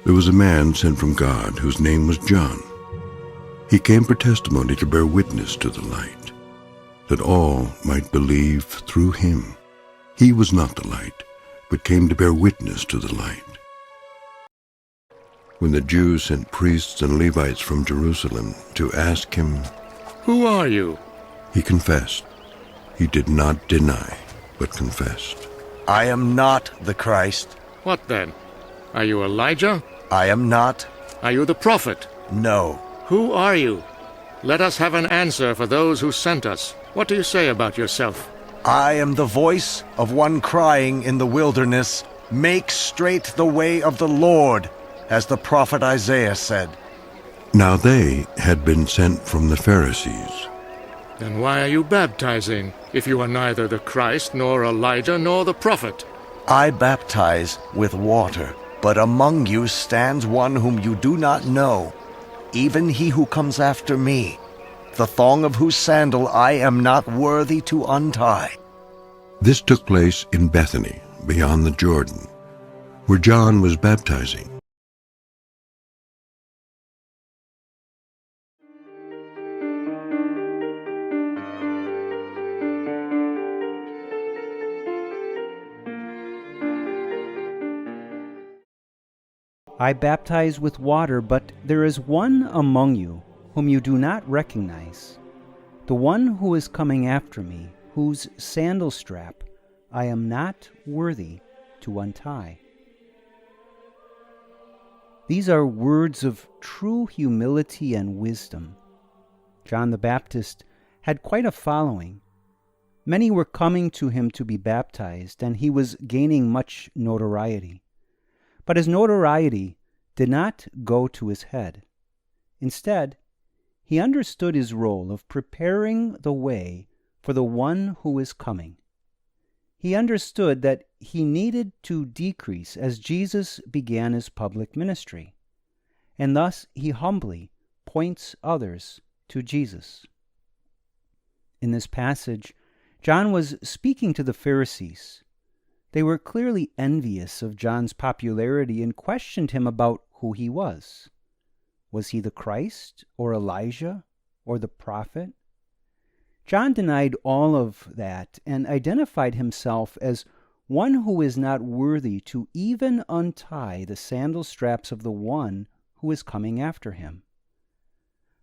There was a man sent from God whose name was John. He came for testimony to bear witness to the light, that all might believe through him. He was not the light, but came to bear witness to the light. When the Jews sent priests and Levites from Jerusalem to ask him, "Who are you?" he confessed. He did not deny, but confessed. I am not the Christ. "What then? Are you Elijah? I am not. Are you the prophet?" No. "Who are you? Let us have an answer for those who sent us. What do you say about yourself?" I am the voice of one crying in the wilderness, "Make straight the way of the Lord," as the prophet Isaiah said. Now they had been sent from the Pharisees. "Then why are you baptizing, if you are neither the Christ, nor Elijah, nor the prophet?" I baptize with water, but among you stands one whom you do not know, even he who comes after me, the thong of whose sandal I am not worthy to untie. This took place in Bethany, beyond the Jordan, where John was baptizing. I baptize with water, but there is one among you whom you do not recognize, the one who is coming after me, whose sandal strap I am not worthy to untie. These are words of true humility and wisdom. John the Baptist had quite a following. Many were coming to him to be baptized, and he was gaining much notoriety. But his notoriety did not go to his head. Instead, he understood his role of preparing the way for the one who is coming. He understood that he needed to decrease as Jesus began his public ministry, and thus he humbly points others to Jesus. In this passage, John was speaking to the Pharisees. They were clearly envious of John's popularity and questioned him about who he was. Was he the Christ, or Elijah, or the prophet? John denied all of that and identified himself as one who is not worthy to even untie the sandal straps of the one who is coming after him.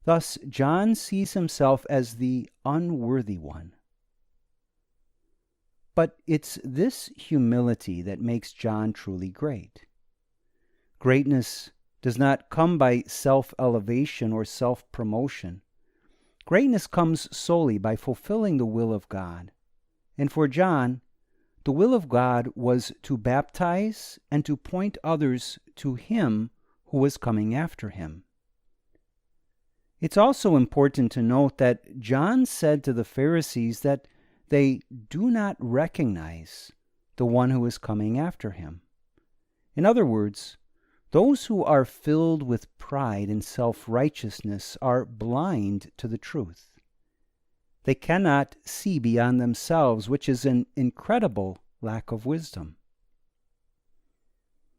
Thus, John sees himself as the unworthy one. But it's this humility that makes John truly great. Greatness does not come by self-elevation or self-promotion. Greatness comes solely by fulfilling the will of God. And for John, the will of God was to baptize and to point others to him who was coming after him. It's also important to note that John said to the Pharisees that they do not recognize the one who is coming after him. In other words, those who are filled with pride and self-righteousness are blind to the truth. They cannot see beyond themselves, which is an incredible lack of wisdom.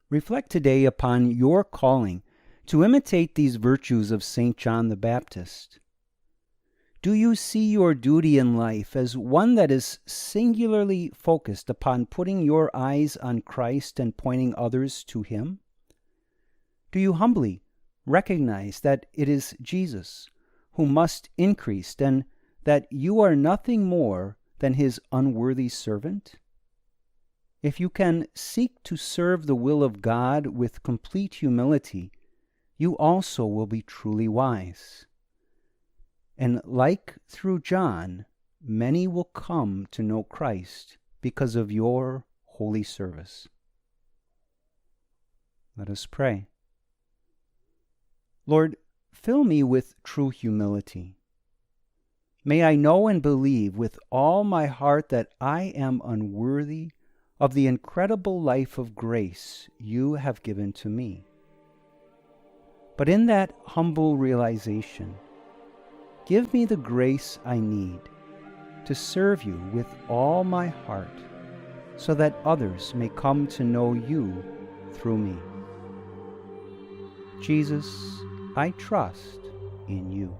Reflect today upon your calling to imitate these virtues of St. John the Baptist. Do you see your duty in life as one that is singularly focused upon putting your eyes on Christ and pointing others to him? Do you humbly recognize that it is Jesus who must increase and that you are nothing more than his unworthy servant? If you can seek to serve the will of God with complete humility, you also will be truly wise. And like through John, many will come to know Christ because of your holy service. Let us pray. Lord, fill me with true humility. May I know and believe with all my heart that I am unworthy of the incredible life of grace you have given to me. But in that humble realization, give me the grace I need to serve you with all my heart, so that others may come to know you through me. Jesus, I trust in you.